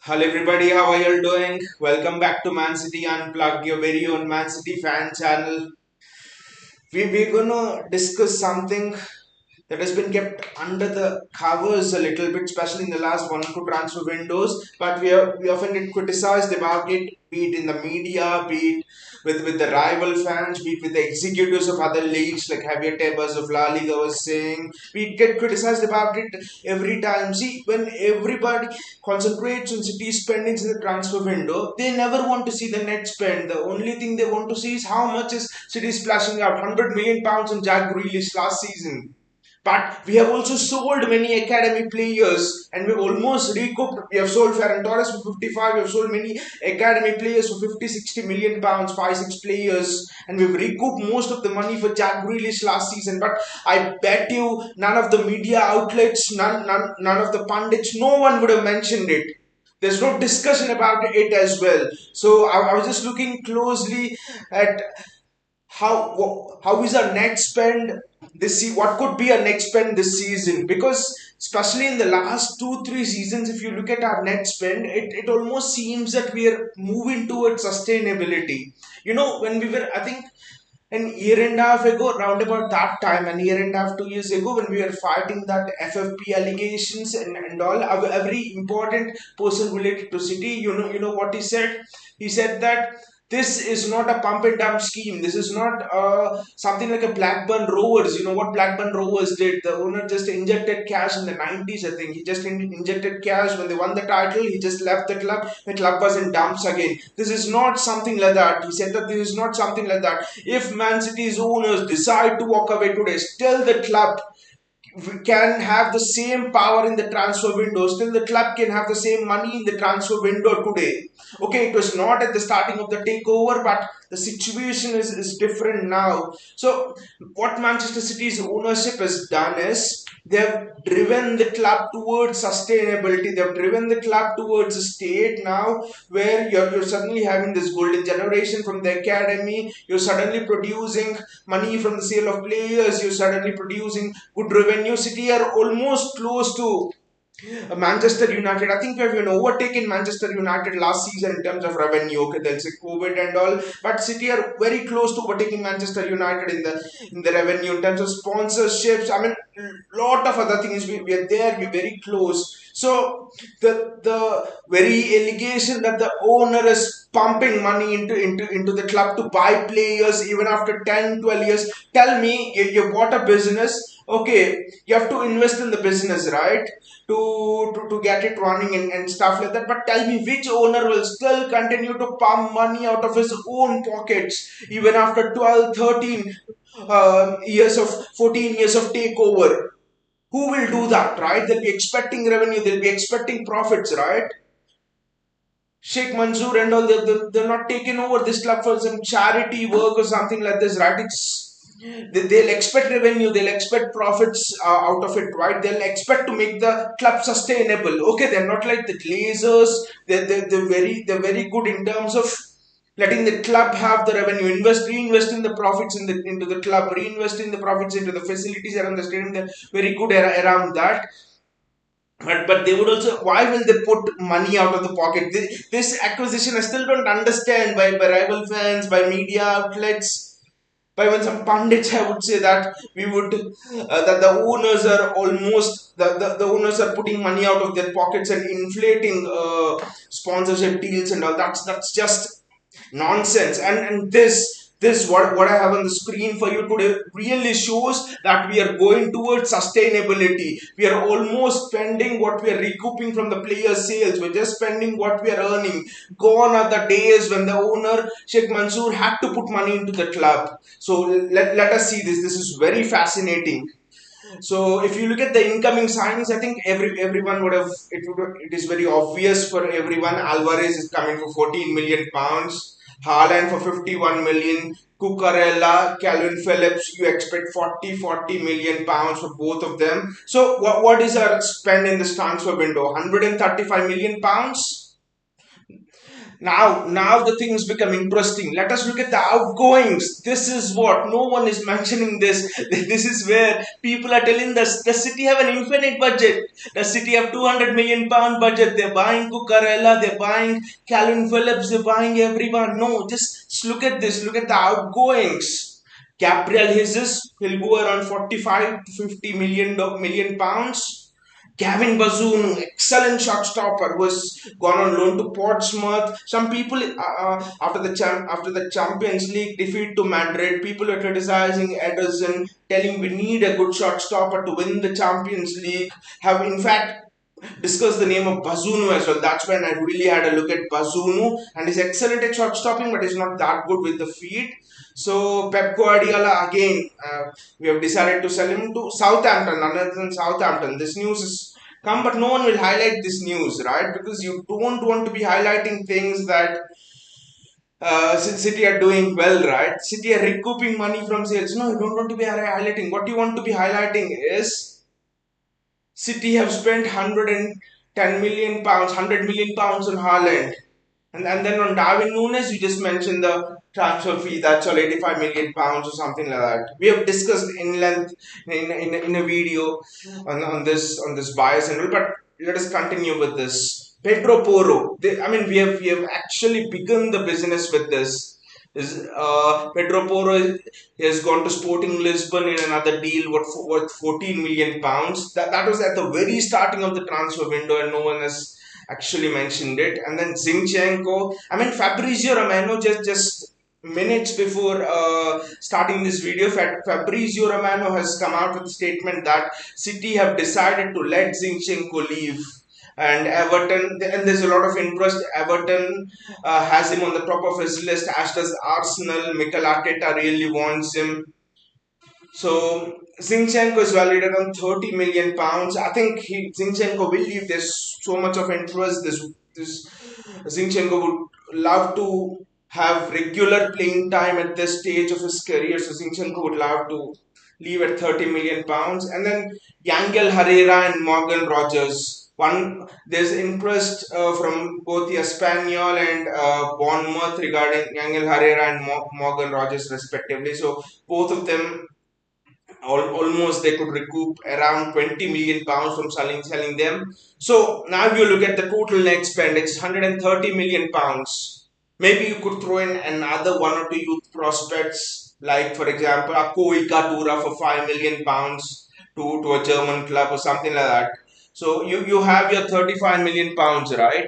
Hello everybody, how are you all doing? Welcome back to Man City Unplugged, your very own Man City fan channel. We're gonna discuss something that has been kept under the covers a little bit, especially in the last one or two transfer windows. But we often get criticized about it, be it in the media, be it with the rival fans, be it with the executives of other leagues like Javier Tebas of La Liga was saying. We get criticized about it every time. See, when everybody concentrates on City spendings in the transfer window, they never want to see the net spend. The only thing they want to see is how much is City splashing out. £100 million on Jack Grealish last season. But we have also sold many academy players and we've almost recouped. We have sold Ferran Torres for 55. We have sold many academy players for 50, 60 million pounds, 5, 6 players. And we've recouped most of the money for Jack Grealish last season. But I bet you none of the media outlets, none of the pundits, no one would have mentioned it. There's no discussion about it as well. So I was just looking closely at how is our net spend this what could be our net spend this season, because especially in the last 2 3 seasons, if you look at our net spend, it almost seems that we are moving towards sustainability. When we were, I think, an year and a half ago, round about that time, an year and a half, 2 years ago, when we were fighting that FFP allegations and all, every important person related to City, you know what he said? He said that this is not a pump and dump scheme. This is not something like a Blackburn Rovers. You know what Blackburn Rovers did? The owner just injected cash in the 90s, I think. He just injected cash when they won the title. He just left the club. The club was in dumps again. This is not something like that. He said that this is not something like that. If Man City's owners decide to walk away today, still the club can have the same power in the transfer window. Still, the club can have the same money in the transfer window today. Okay, it was not at the starting of the takeover, but the situation is different now. So, what Manchester City's ownership has done is they've driven the club towards sustainability. They've driven the club towards a state now where you're suddenly having this golden generation from the academy. You're suddenly producing money from the sale of players. You're suddenly producing good revenue. City are almost close to Manchester United. I think we have overtaken Manchester United last season in terms of revenue. Okay, there's a COVID and all, but City are very close to overtaking Manchester United in the revenue in terms of sponsorships. I mean, lot of other things. We are there. We're very close. So the very allegation that the owner is pumping money into the club to buy players even after 10 12 years. Tell me, you bought a business. Okay, you have to invest in the business, right? To get it running and stuff like that. But tell me, which owner will still continue to pump money out of his own pockets even after 12 13 years of 14 years of takeover? Who will do that, right? They'll be expecting revenue, they'll be expecting profits, right? Sheikh Mansour and all, they're not taking over this club for some charity work or something like this, right? They'll expect revenue, they'll expect profits out of it, right? They'll expect to make the club sustainable. Okay, they're not like the Glazers. They're very good in terms of letting the club have the revenue, reinvesting the profits into the club, reinvesting the profits into the facilities around the stadium. They're very good around that. But they would also, why will they put money out of the pocket? This acquisition I still don't understand by rival fans, by media outlets, by when some pundits, I would say that we would that the owners are almost the owners are putting money out of their pockets and inflating sponsorship deals and all. That's just nonsense. And this what I have on the screen for you today really shows that we are going towards sustainability. We are almost spending what we are recouping from the player sales. We're just spending what we are earning. Gone are the days when the owner Sheikh Mansour had to put money into the club. So let us see this. This is very fascinating. So if you look at the incoming signings, I think everyone would have it is very obvious for everyone. Alvarez is coming for 14 million pounds, Haaland for 51 million, Cucurella, Calvin Phillips, you expect 40 million pounds for both of them. So what is our spend in this transfer window? 135 million pounds. Now the things become interesting. Let us look at the outgoings. This is what no one is mentioning. This this is where people are telling us the city have an infinite budget. The city have 200 million pound budget. They're buying Cucurella, they're buying Calvin Phillips, they're buying everyone. No, just look at this. Look at the outgoings. Gabriel Jesus will go around 45 to 50 million pounds. Gavin Bazoon, excellent shot stopper, was gone on loan to Portsmouth. Some people, after the Champions League defeat to Madrid, people are criticizing Ederson, telling we need a good shot stopper to win the Champions League. Have in fact discussed the name of Bazunu as well. That's when I really had a look at Bazunu, and he's excellent at shot stopping, but he's not that good with the feet. So Pep Guardiola again, we have decided to sell him to Southampton, other than Southampton. This news is come, but no one will highlight this news, right? Because you don't want to be highlighting things that City are doing well, right? City are recouping money from sales. No, you don't want to be highlighting. What you want to be highlighting is City have spent 110 million pounds, 100 million pounds on Haaland. And then on Darwin Nunes, you just mentioned the transfer fee, that's all 85 million pounds or something like that. We have discussed in length in a video on this bias and all, but let us continue with this. Pedro Porro. I mean, we have actually begun the business with this. Is Pedro Porro has gone to Sporting Lisbon in another deal worth 14 million pounds. That was at the very starting of the transfer window, and no one has actually mentioned it. And then Zinchenko. I mean, Fabrizio Romano just minutes before starting this video, Fabrizio Romano has come out with a statement that City have decided to let Zinchenko leave. And Everton, and there's a lot of interest. Everton has him on the top of his list, as does Arsenal. Mikel Arteta really wants him. So Zinchenko is valued around 30 million pounds. I think Zinchenko will leave. There's so much of interest. This Zinchenko would love to have regular playing time at this stage of his career. So Zinchenko would love to leave at 30 million pounds. And then Yangel Herrera and Morgan Rogers. There's interest from both the Espanyol and Bournemouth regarding Yangel Herrera and Morgan Rogers respectively. So both of them almost they could recoup around 20 million pounds from selling them. So now you look at the total net spend, it's 130 million pounds. Maybe you could throw in another one or two youth prospects, like for example a Koi Katura for 5 million pounds to a German club or something like that. So you have your 35 million pounds, right?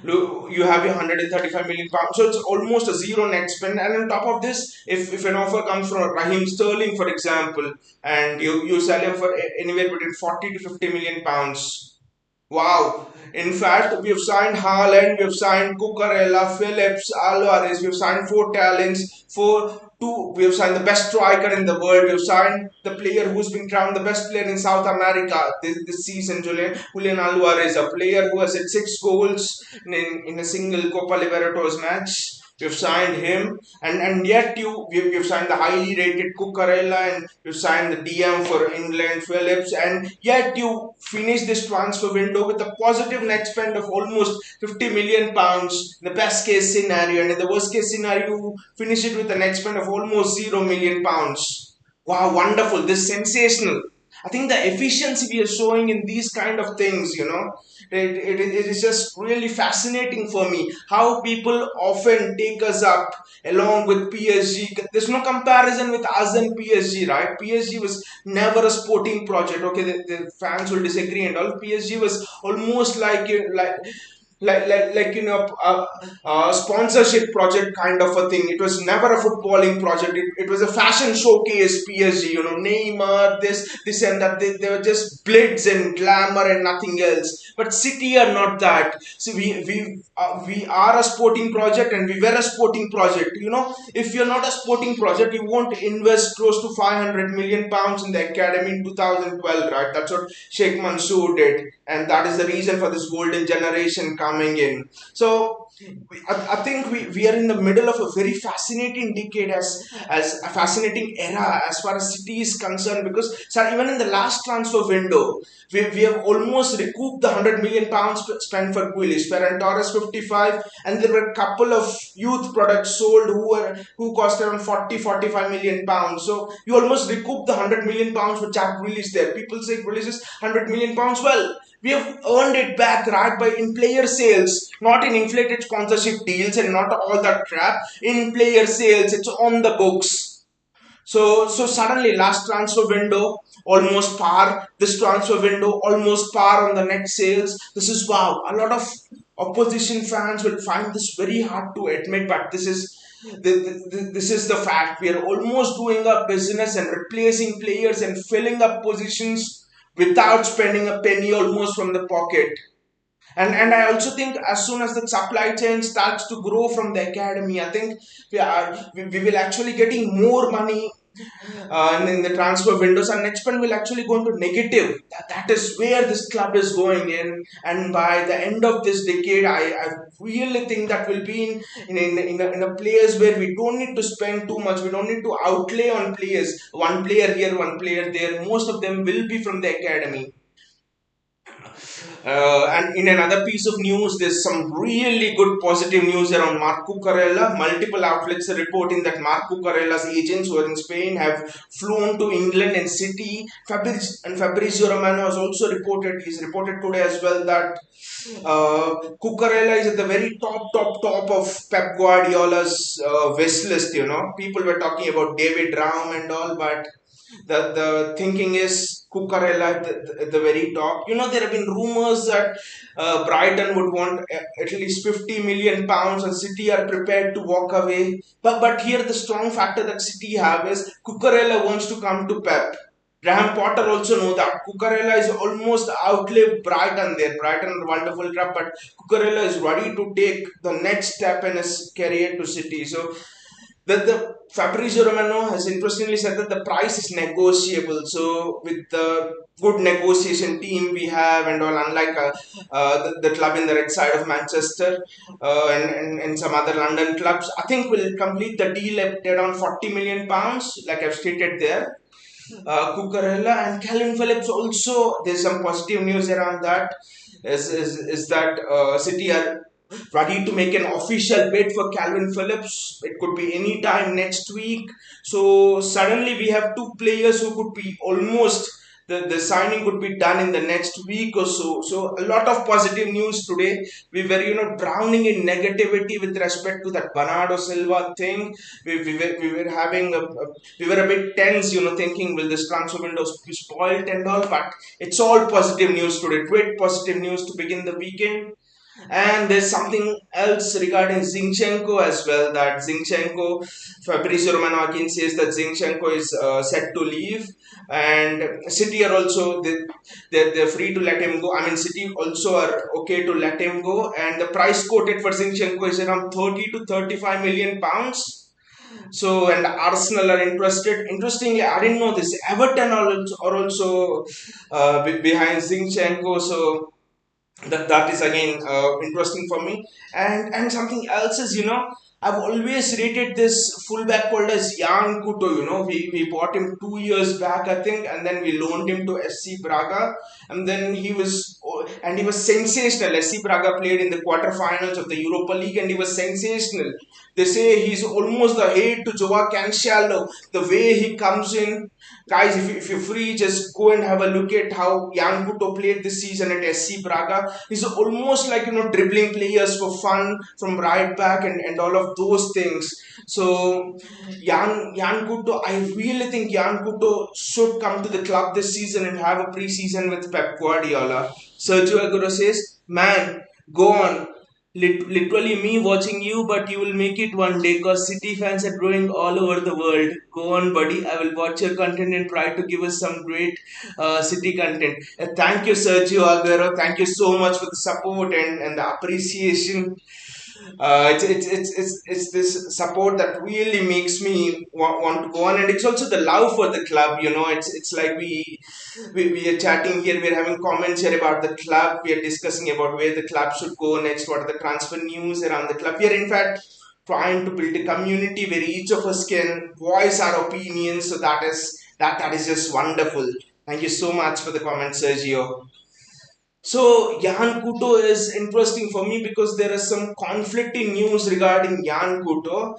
You have your 135 million pounds, so it's almost a zero net spend. And on top of this, if an offer comes from Raheem Sterling, for example, and you sell him for anywhere between 40 to 50 million pounds. Wow. In fact, we have signed Haaland, we have signed Cucurella, Phillips, Alvarez, we have signed four talents, we have signed the best striker in the world, we have signed the player who's been crowned the best player in South America this season, Julian Alvarez, a player who has hit 6 goals in a single Copa Libertadores match. We've signed him, and yet we've signed the highly rated Cucurella, and we've signed the DM for England, Phillips, and yet you finish this transfer window with a positive net spend of almost 50 million pounds in the best case scenario, and in the worst case scenario, you finish it with a net spend of almost 0 million pounds. Wow, wonderful! This is sensational. I think the efficiency we are showing in these kind of things, it is just really fascinating for me how people often take us up along with PSG. There's no comparison with us and PSG, right? PSG was never a sporting project. Okay, the fans will disagree and all. PSG was almost like sponsorship project kind of a thing. It was never a footballing project. It was a fashion showcase. PSG, Neymar, this and that. They were just blitz and glamour and nothing else. But City are not that. So we are a sporting project, and we were a sporting project. If you're not a sporting project, you won't invest close to 500 million pounds in the academy in 2012, right? That's what Sheikh Mansour did, and that is the reason for this golden generation coming in. So I think we are in the middle of a very fascinating decade, as a fascinating era as far as City is concerned, because sir, even in the last transfer window, we have almost recouped the £100 million spent for Grealish, Ferran Torres 55, and there were a couple of youth products sold who cost around 40 45 million pounds. So you almost recouped the £100 million for Jack Grealish there. People say Grealish is £100 million. Well, we have earned it back right by in player sales, not in inflated sponsorship deals and not all that crap. In player sales, it's on the books. So suddenly last transfer window almost par. This transfer window almost par on the net sales. This is wow. A lot of opposition fans will find this very hard to admit, but this is the fact. We are almost doing our business and replacing players and filling up positions without spending a penny almost from the pocket. And I also think as soon as the supply chain starts to grow from the academy, I think we will actually getting more money in the transfer windows, and next one will actually go into negative. That is where this club is going in, and by the end of this decade, I really think that will be in a place where we don't need to spend too much. We don't need to outlay on players. One player here, one player there. Most of them will be from the academy. And in another piece of news, there's some really good positive news around Marc Cucurella. Multiple outlets are reporting that Marc Cucurella's agents who are in Spain have flown to England and City. Fabrizio Romano has also reported, he's reported today as well, that Cucurella is at the very top of Pep Guardiola's wish list. People were talking about David Raum and all, but the thinking is Cucurella at the very top. There have been rumors that Brighton would want at least £50 million, and City are prepared to walk away. But here the strong factor that City have is Cucurella wants to come to Pep. Graham Potter also know that Cucurella is almost outlived Brighton there. Brighton are wonderful club, but Cucurella is ready to take the next step in his career to City. So the Fabrizio Romano has interestingly said that the price is negotiable. So with the good negotiation team we have and all, unlike the club in the red side of Manchester and some other London clubs, I think we'll complete the deal at around £40 million, like I've stated there. Cucurella and Calvin Phillips also. There's some positive news around that. Is that City are ready to make an official bid for Calvin Phillips. It could be any time next week. So suddenly we have two players who could be almost the signing could be done in the next week or so. So a lot of positive news today. We were drowning in negativity with respect to that Bernardo Silva thing. We were having we were a bit tense, thinking will this transfer window be spoiled and all. But it's all positive news today. Great positive news to begin the weekend. And there's something else regarding Zinchenko as well. That Zinchenko, Fabrizio Romano again says that Zinchenko is set to leave, and City are also they're free to let him go. I mean, City also are okay to let him go, and the price quoted for Zinchenko is around 30 to 35 million pounds. So, and Arsenal are interested. Interestingly, I didn't know this. Everton are also behind Zinchenko. So that is again interesting for me. And something else is, I've always rated this fullback called as Jan Kuto. We bought him 2 years back, I think, and then we loaned him to SC Braga, and then he was sensational. SC Braga played in the quarterfinals of the Europa League, and he was sensational. They say he's almost the heir to Joao Cancelo. The way he comes in, guys, if you're free, just go and have a look at how Jan Kuto played this season at SC Braga. He's almost like dribbling players for fun from right back and all of those things. So Jan Kuto, I really think Jan Kuto should come to the club this season and have a pre-season with Pep Guardiola. Sergio Aguero says, "Man, go on. Literally me watching you, but you will make it one day because City fans are growing all over the world. Go on, buddy. I will watch your content and try to give us some great City content." Thank you, Sergio Aguero. Thank you so much for the support and the appreciation. It's this support that really makes me want to go on, and it's also the love for the club. It's like we are chatting here, we're having comments here about the club, we are discussing about where the club should go next, what are the transfer news around the club. We are in fact trying to build a community where each of us can voice our opinions. So that is just wonderful. Thank you so much for the comment, Sergio. So Jan Kuto is interesting for me because there is some conflicting news regarding Jan Kuto.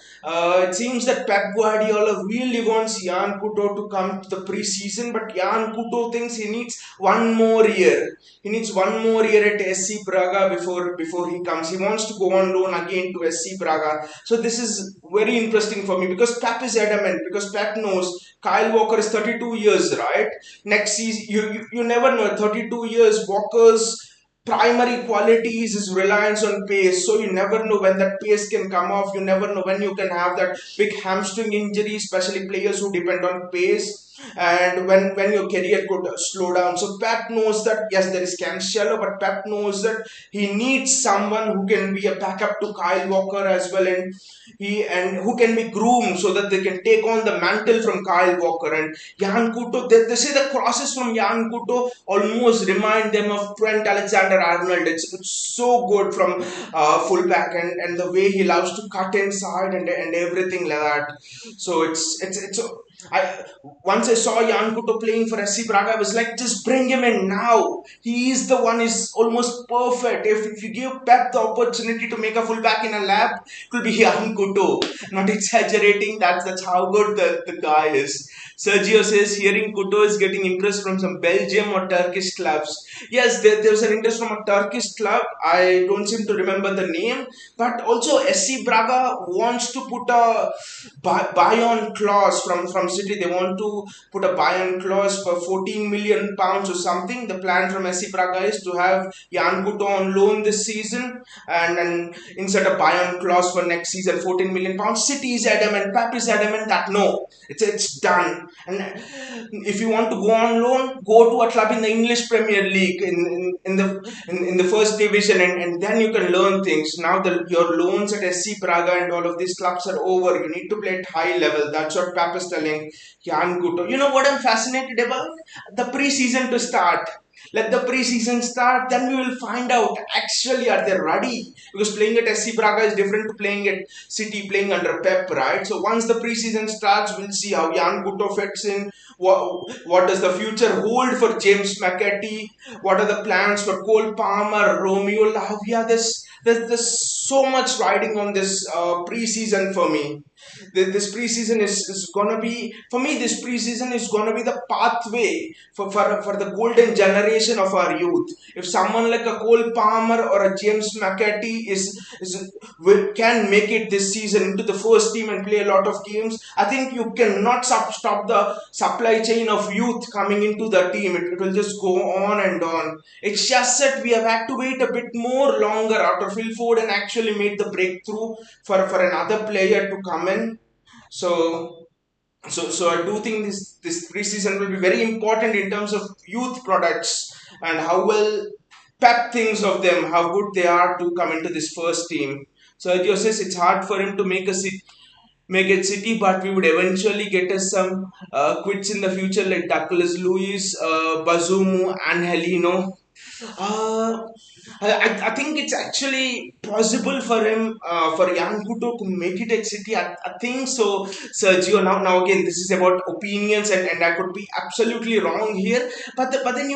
It seems that Pep Guardiola really wants Jan Kuto to come to the preseason, but Jan Kuto thinks he needs one more year. He needs one more year at SC Braga before he comes. He wants to go on loan again to SC Braga. So this is very interesting for me because Pep is adamant, because Pep knows Kyle Walker is 32 years, right? Next season, you never know. 32 years, Walker's primary qualities is reliance on pace. So you never know when that pace can come off. You never know when you can have that big hamstring injury, especially players who depend on pace. And when your career could slow down. So Pep knows that yes, there is Cancelo, but Pep knows that he needs someone who can be a backup to Kyle Walker as well, and who can be groomed so that they can take on the mantle from Kyle Walker. And Jan Kuto, they say the crosses from Jan Kuto almost remind them of Trent Alexander-Arnold. It's so good from fullback, and the way he loves to cut inside and everything like that. So it's I once I saw Jan Kuto playing for SC Braga, I was like, just bring him in now. He is the one is almost perfect. If you give Pep the opportunity to make a fullback in a lab, it will be Jan Kuto. Not exaggerating. That's how good the guy is. Sergio says hearing Kuto is getting interest from some Belgium or Turkish clubs. Yes, there's an interest from a Turkish club. I don't seem to remember the name, but also SC Braga wants to put a buy-on clause from City. They want to put a buy-on clause for 14 million pounds or something. The plan from SC Braga is to have Jan Kuto on loan this season and insert a buy-on clause for next season, 14 million pounds. City is adamant, Pep is adamant that no, it's done. And if you want to go on loan, go to a club in the English Premier League in the first division, and then you can learn things. Now your loans at SC Braga and all of these clubs are over. You need to play at high level. That's what Pep is telling Jan Kuto. You know what I'm fascinated about? The preseason to start. Let the preseason start, then we will find out actually are they ready. Because playing at SC Braga is different to playing at City, playing under Pep, right? So once the preseason starts, we'll see how Jan Kuto fits in. What does the future hold for James McAtee? What are the plans for Cole Palmer, Romeo Lavia? There's so much riding on this preseason for me. This preseason is gonna be for me. This preseason is gonna be the pathway for the golden generation of our youth. If someone like a Cole Palmer or a James McAtee can make it this season into the first team and play a lot of games, I think you cannot stop the supply chain of youth coming into the team. It will just go on and on. It's just that we have had to wait a bit more longer after Phil Foden actually made the breakthrough for another player to come in. So so I do think this preseason will be very important in terms of youth products and how well Pep thinks of them, how good they are to come into this first team. So Sergio says it's hard for him to make it City, but we would eventually get us some quits in the future like Douglas Lewis, Bazumu, and Helino. Uh, I think it's actually possible for him, for Jan Kuto to make it at City. I think so, Sergio. Now again, this is about opinions, and I could be absolutely wrong here. But then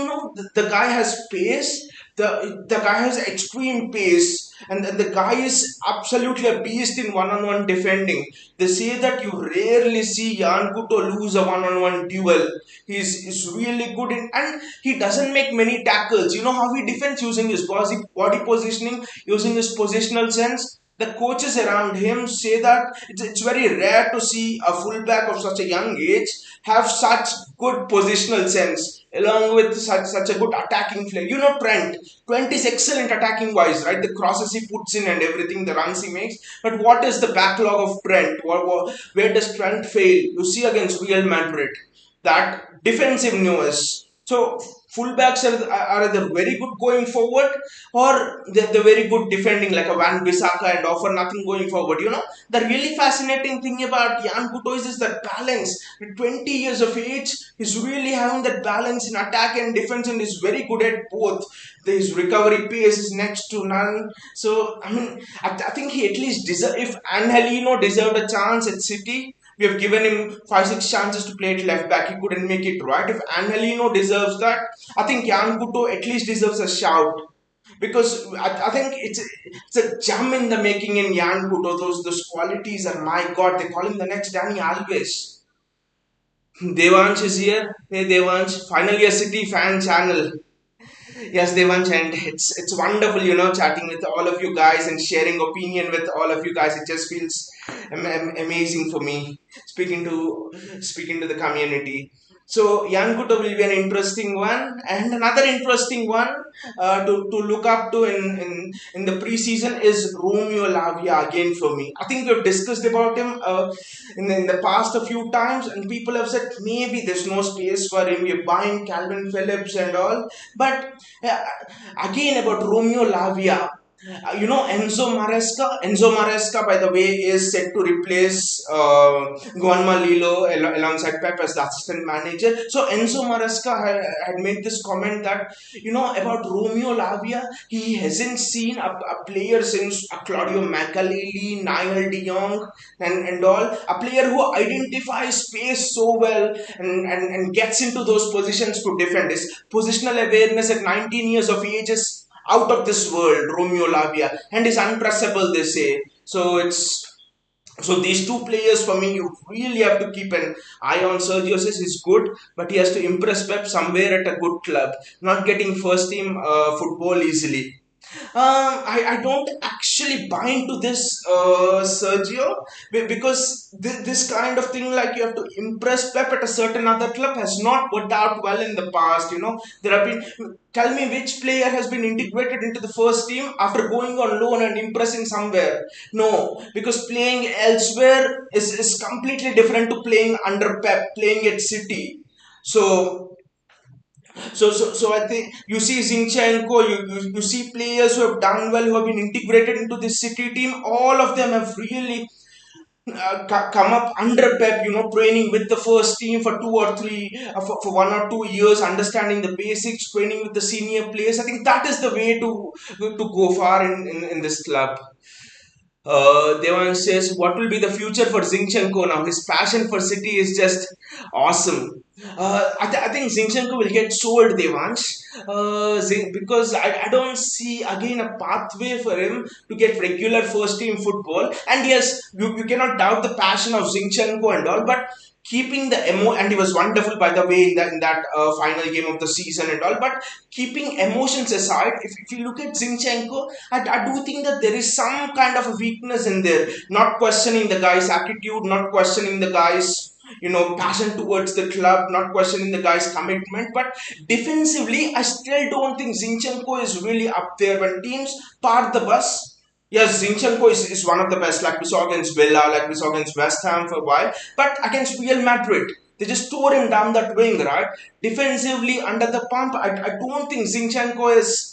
the guy has pace. The guy has extreme pace, and the guy is absolutely a beast in one-on-one defending. They say that you rarely see Jan Kuto lose a one-on-one duel. He's really good and he doesn't make many tackles. You know how he defends using his body positioning, using his positional sense. The coaches around him say that it's very rare to see a fullback of such a young age have such good positional sense along with such a good attacking flair. Trent is excellent attacking wise, right? The crosses he puts in and everything, the runs he makes. But what is the backlog of Trent? Where does Trent fail? You see against Real Madrid that defensive nuance. So fullbacks are either very good going forward, or they're very good defending, like a Van Bissaka, and offer nothing going forward. The really fascinating thing about Jan Kuto is that balance. At 20 years of age, he's really having that balance in attack and defense, and is very good at both. His recovery pace is next to none. So I mean, I think he at least deserve. If Angelino deserved a chance at City, we have given him 5, 6 chances to play at left back. He couldn't make it right. If Angelino deserves that, I think Jan Kuto at least deserves a shout. Because I think it's a gem in the making in Jan Kuto. Those qualities are, my God. They call him the next Danny Alves. Devansh is here. Hey Devansh, finally a City fan channel. Yes, Devansh, and it's wonderful, chatting with all of you guys and sharing opinion with all of you guys. It just feels amazing for me speaking to the community. So Yankuto will be an interesting one, and another interesting one to look up to in the preseason is Romeo Lavia again for me. I think we've discussed about him in the past a few times, and people have said maybe there's no space for him. We're buying Calvin Phillips and all, but uh, again about Romeo Lavia. Enzo Maresca, by the way, is set to replace Guanma Lilo alongside Pep as the assistant manager. So Enzo Maresca had made this comment that, about Romeo Lavia, he hasn't seen a player since Claudio Makaleli, Niall de Jong, and all. A player who identifies space so well and gets into those positions to defend. His positional awareness at 19 years of age is out of this world, Romeo Lavia, and is unpressable, they say. So these two players for me, you really have to keep an eye on. Sergio says he's good, but he has to impress Pep somewhere at a good club, not getting first team football easily. I don't actually buy into this, Sergio, because this kind of thing, like you have to impress Pep at a certain other club, has not worked out well in the past. There have been. Tell me which player has been integrated into the first team after going on loan and impressing somewhere. No, because playing elsewhere is completely different to playing under Pep, playing at City. So so I think you see Zinchenko, you see players who have done well, who have been integrated into this City team. All of them have really come up under Pep, training with the first team for 2 or 3, for 1 or 2 years, understanding the basics, training with the senior players. I think that is the way to go far in this club. Devan says, what will be the future for Zinchenko now? His passion for City is just awesome. I think Zinchenko will get sold, Devansh, because I don't see again a pathway for him to get regular first team football. And yes, you cannot doubt the passion of Zinchenko and all, but keeping the and he was wonderful, by the way, in that final game of the season and all. But keeping emotions aside, if you look at Zinchenko, I do think that there is some kind of a weakness in there. Not questioning the guy's attitude, not questioning the guy's passion towards the club, not questioning the guy's commitment, but defensively, I still don't think Zinchenko is really up there. When teams park the bus, yes, Zinchenko is one of the best, like we saw against Villa, like we saw against West Ham for a while, but against Real Madrid, they just tore him down that wing, right? Defensively, under the pump, I don't think Zinchenko is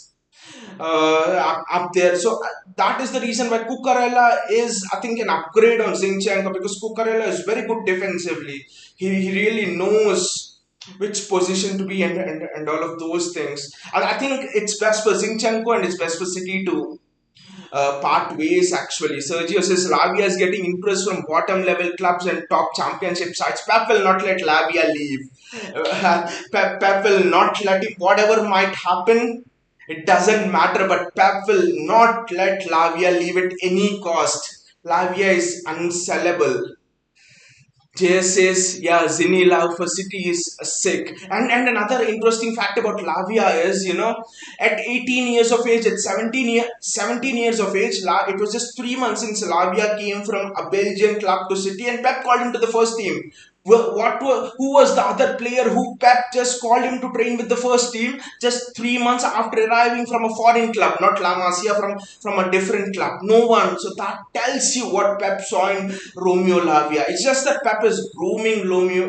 up there. So that is the reason why Cucurella is, I think, an upgrade on Zinchenko, because Cucurella is very good defensively. He really knows which position to be and all of those things. And I think it's best for Zinchenko and it's best for City to part ways actually. Sergio says Lavia is getting interest from bottom level clubs and top championship sides. Pep will not let Lavia leave. Pep will not let him, whatever might happen, it doesn't matter, but Pep will not let Lavia leave at any cost. Lavia is unsellable. JS says, yeah, Zini love for City is sick. And another interesting fact about Lavia is, at 18 years of age, at 17 years of age, it was just 3 months since Lavia came from a Belgian club to City, and Pep called him to the first team. Who was the other player who Pep just called him to train with the first team just 3 months after arriving from a foreign club, not La Masia, from a different club? No one. So that tells you what Pep saw in Romeo Lavia. It's just that Pep is grooming Romeo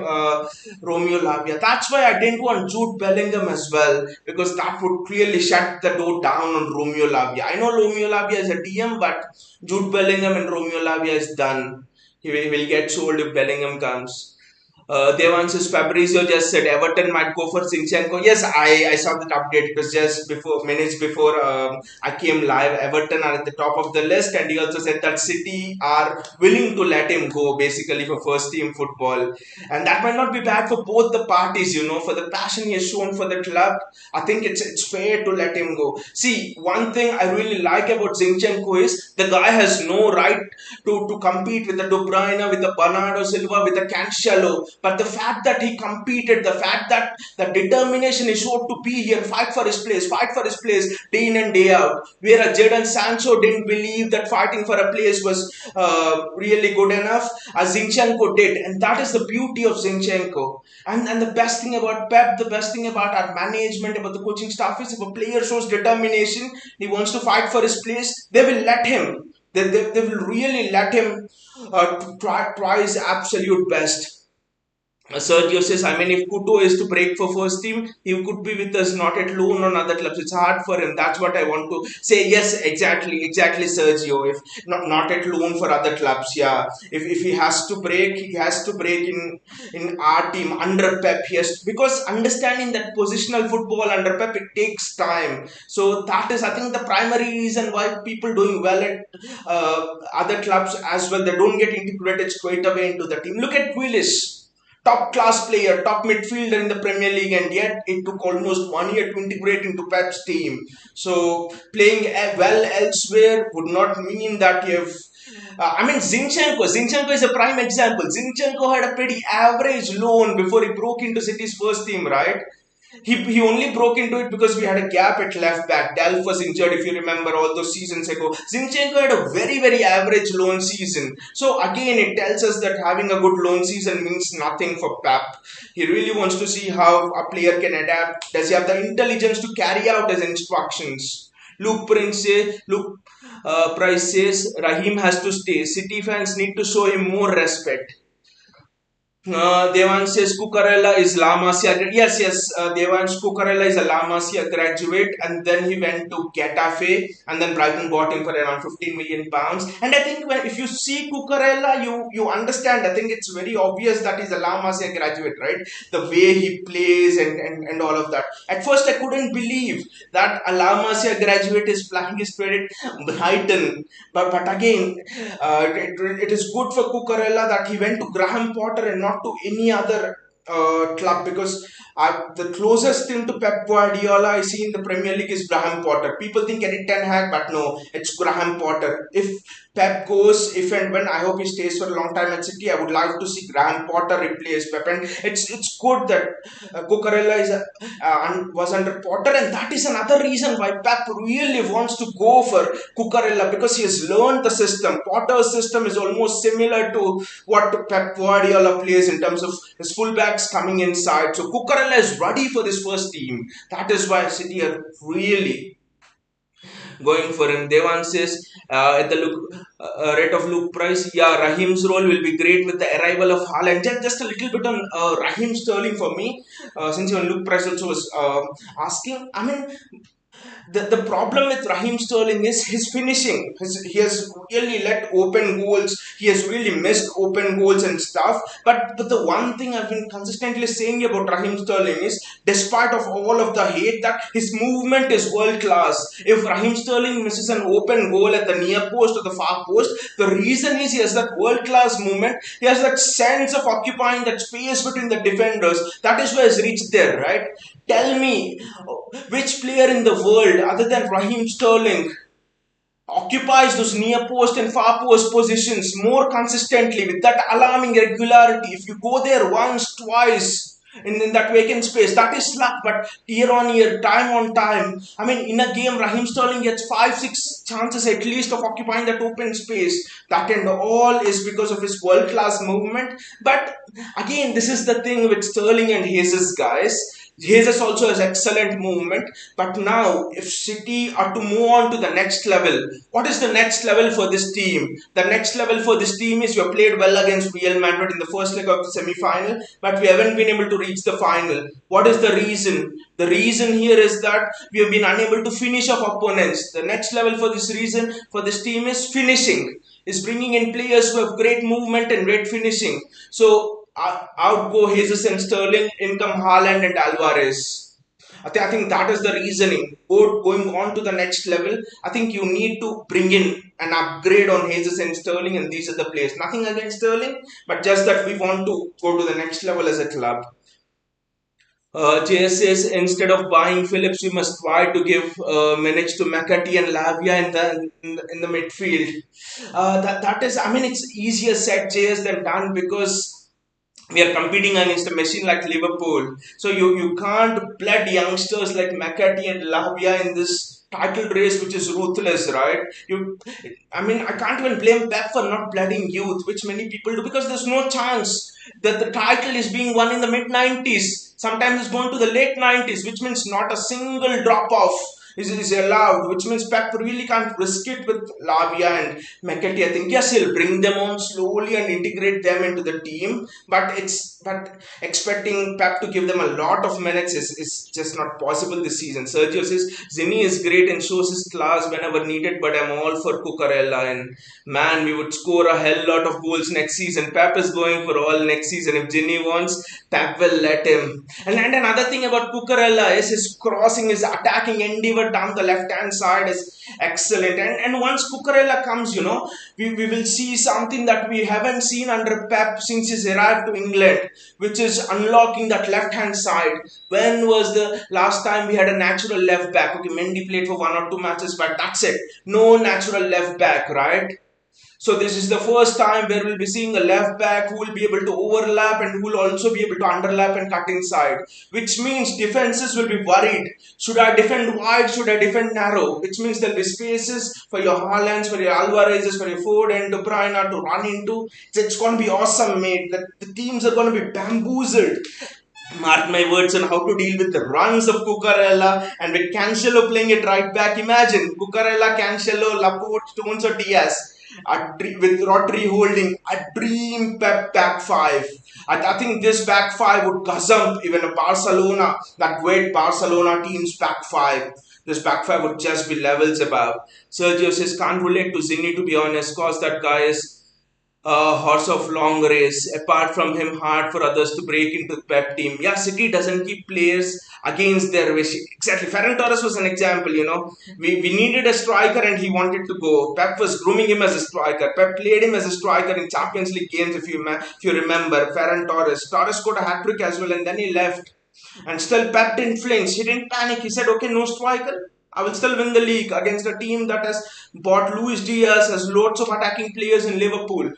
Lavia. That's why I didn't want Jude Bellingham as well, because that would clearly shut the door down on Romeo Lavia. I know Romeo Lavia is a DM, but Jude Bellingham and Romeo Lavia is done. He will get sold if Bellingham comes. Devansis Fabrizio just said Everton might go for Zinchenko. Yes, I saw that update. It was just before minutes before I came live. Everton are at the top of the list, and he also said that City are willing to let him go basically for first team football, and that might not be bad for both the parties. For the passion he has shown for the club, I think it's fair to let him go. See, one thing I really like about Zinchenko is the guy has no right to compete with the De Bruyne, with the Bernardo Silva, with the Cancelo. But the fact that he competed, the fact that the determination he showed to be here, fight for his place day in and day out. Whereas Jadon Sancho didn't believe that fighting for a place was really good enough, as Zinchenko did. And that is the beauty of Zinchenko. And the best thing about Pep, the best thing about our management, about the coaching staff is if a player shows determination, he wants to fight for his place, they will let him. They will really let him try his absolute best. Sergio says, I mean, if Kuto is to break for first team, he could be with us, not at loan on other clubs. It's hard for him. That's what I want to say. Yes, exactly, Sergio. If not at loan for other clubs, yeah. If he has to break, he has to break in our team under Pep. Yes, because understanding that positional football under Pep, it takes time. So that is, I think, the primary reason why people doing well at other clubs as well. They don't get integrated straight away into the team. Look at Willis, top class player, top midfielder in the Premier League, and yet it took almost 1 year to integrate into Pep's team. So playing well elsewhere would not mean that you have. I mean, Zinchenko is a prime example. Zinchenko had a pretty average loan before he broke into City's first team, right? He only broke into it because we had a gap at left back. Delph was injured, if you remember, all those seasons ago. Zinchenko had a very, very average loan season. So again, it tells us that having a good loan season means nothing for Pep. He really wants to see how a player can adapt. Does he have the intelligence to carry out his instructions? Luke Price says Raheem has to stay. City fans need to show him more respect. Devansh says Cucurella is La Masia. Yes. Devansh Cucurella is a La Masia graduate, and then he went to Getafe, and then Brighton bought him for around 15 million pounds. And I think if you see Cucurella, you understand. I think it's very obvious that he's a La Masia graduate, right? The way he plays and all of that. At first, I couldn't believe that a La Masia graduate is flying his credit Brighton, but again, it is good for Cucurella that he went to Graham Potter and not to any other club, because the closest thing to Pep Guardiola I see in the Premier League is Graham Potter. People think Eric Ten Hag, but no, it's Graham Potter. If Pep goes, if and when, I hope he stays for a long time at City, I would like to see Graham Potter replace Pep. And it's good that Cucurella was under Potter, and that is another reason why Pep really wants to go for Cucurella, because he has learned the system. Potter's system is almost similar to what Pep Guardiola plays in terms of his fullbacks coming inside. So Cucurella is ready for this first team. That is why City are really going for him. Devan says at the rate of Luke Price, yeah, Raheem's role will be great with the arrival of Haaland. Just a little bit on Raheem Sterling for me, since even Luke Price also was asking. I mean, the problem with Raheem Sterling is his finishing. He has really let open goals. He has really missed open goals and stuff. But the one thing I've been consistently saying about Raheem Sterling is, despite of all of the hate, that his movement is world class. If Raheem Sterling misses an open goal at the near post or the far post, the reason is he has that world class movement. He has that sense of occupying that space between the defenders. That is why he's reached there, right? Tell me, which player in the world other than Raheem Sterling occupies those near post and far post positions more consistently with that alarming regularity? If you go there once, twice, in that vacant space. That is luck, but year on year, time on time. I mean, in a game, Raheem Sterling gets five, six chances at least of occupying that open space. That and all is because of his world class movement. But again, this is the thing with Sterling and Jesus, guys. Jesus also has excellent movement, but now if City are to move on to the next level, what is the next level for this team? The next level for this team is we have played well against Real Madrid in the first leg of the semi-final, but we haven't been able to reach the final. What is the reason? The reason here is that we have been unable to finish off opponents. The next level for this reason for this team is finishing, is bringing in players who have great movement and great finishing. So out go Jesus and Sterling, in come Haaland and Alvarez. I think that is the reasoning. Going on to the next level, I think you need to bring in an upgrade on Jesus and Sterling, and these are the players. Nothing against Sterling, but just that we want to go to the next level as a club. JS says instead of buying Phillips, we must try to give minutes to McCarthy and Lavia in the midfield. That is, I mean, it's easier said, JS, than done, because we are competing against a machine like Liverpool. So you can't blood youngsters like McCarthy and Lavia in this title race, which is ruthless, right? I mean, I can't even blame Pep for not blooding youth, which many people do, because there's no chance that the title is being won in the mid 90s. Sometimes it's going to the late 90s, which means not a single drop off is allowed, which means Pep really can't risk it with Lavia and McAtee. I think yes, he'll bring them on slowly and integrate them into the team, but expecting Pep to give them a lot of minutes is just not possible this season. Sergio says Zinni is great and shows his class whenever needed, but I'm all for Cucurella, and man, we would score a hell lot of goals next season. Pep is going for all next season. If Ginny wants, Pep will let him. And another thing about Cucurella is his crossing, his attacking endeavor down the left hand side is excellent. And once Cucurella comes, we will see something that we haven't seen under Pep since he's arrived to England, which is unlocking that left hand side. When was the last time we had a natural left back? Okay, Mendy played for one or two matches, but that's it. No natural left back, right? So this is the first time where we'll be seeing a left back who will be able to overlap and who will also be able to underlap and cut inside. Which means defenses will be worried. Should I defend wide? Should I defend narrow? Which means there'll be spaces for your Haalands, for your Alvarez's, for your Ford and De Bruyne to run into. It's going to be awesome, mate. The teams are going to be bamboozled. Mark my words on how to deal with the runs of Cucurella, and with Cancelo playing it right back. Imagine Cucurella, Cancelo, Laporte, Stones or Diaz. With Rodri holding a dream Pep back five. I think this back five would gazump even a Barcelona, that great Barcelona team's back five. This back five would just be levels above. Sergio says, can't relate to Zinni, to be honest, cause that guy is a horse of long race. Apart from him, hard for others to break into the Pep team. Yeah, City doesn't keep players against their wish. Exactly. Ferran Torres was an example. We needed a striker and he wanted to go. Pep was grooming him as a striker. Pep played him as a striker in Champions League games, if you remember. Ferran Torres. Torres scored a hat-trick as well, and then he left. And still Pep didn't flinch. He didn't panic. He said, okay, no striker. I will still win the league against a team that has bought Luis Diaz, has loads of attacking players in Liverpool.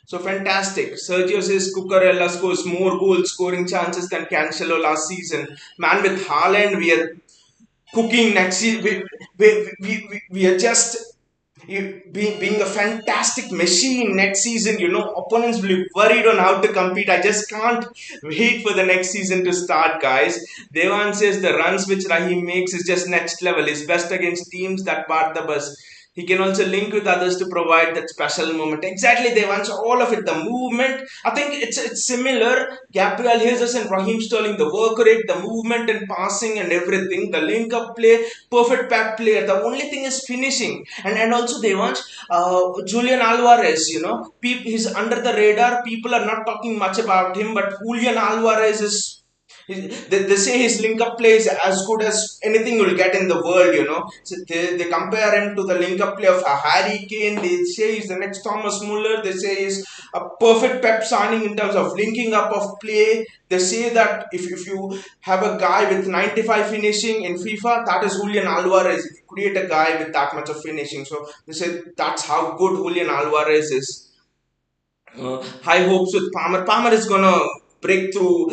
So fantastic. Sergio says Cucurella scores more goal scoring chances than Cancelo last season. Man, with Haaland, we are cooking next season. We are just being a fantastic machine next season. Opponents will be worried on how to compete. I just can't wait for the next season to start, guys. Devan says the runs which Raheem makes is just next level. He's best against teams that part the bus. He can also link with others to provide that special moment. Exactly, they want all of it. The movement, I think it's similar. Gabriel Jesus and Raheem Sterling, the work rate, the movement and passing and everything, the link up play, perfect pack player. The only thing is finishing. And also they want Julian Alvarez. He's under the radar. People are not talking much about him, but Julian Alvarez is. They say his link up play is as good as anything you'll get in the world. So they compare him to the link up play of a Harry Kane. They say he's the next Thomas Muller. They say he's a perfect Pep signing in terms of linking up of play. They say that if you have a guy with 95 finishing in FIFA, that is Julian Alvarez. If you create a guy with that much of finishing. So they say that's how good Julian Alvarez is. High hopes with Palmer. Palmer is gonna breakthrough,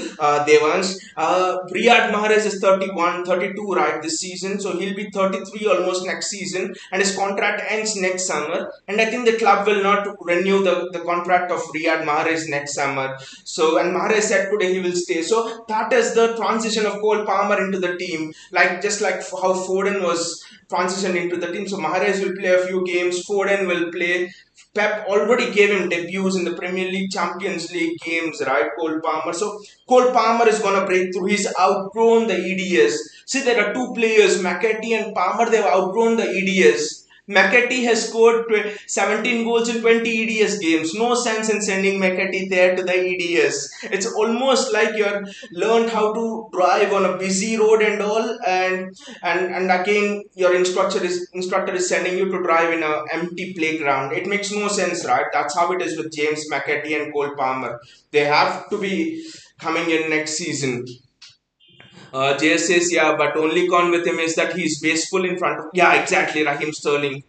Devans. Riyad Mahrez is 31, 32 right this season, so he'll be 33 almost next season, and his contract ends next summer. And I think the club will not renew the contract of Riyad Mahrez next summer. So, and Mahrez said today he will stay. So that is the transition of Cole Palmer into the team, like just like how Foden was transitioned into the team. So Mahrez will play a few games, Foden will play. Pep already gave him debuts in the Premier League, Champions League games, right? Cole Palmer. So Cole Palmer is gonna break through. He's outgrown the EDS. See, there are two players, McAtee and Palmer. They've outgrown the EDS. McAtee has scored 17 goals in 20 EDS games. No sense in sending McAtee there to the EDS. It's almost like you're learned how to drive on a busy road and all, and again your instructor is sending you to drive in a empty playground. It makes no sense, right? That's how it is with James McAtee and Cole Palmer. They have to be coming in next season. Jay says, yeah, but only con with him is that he's wasteful in front of. Yeah, exactly. Raheem Sterling.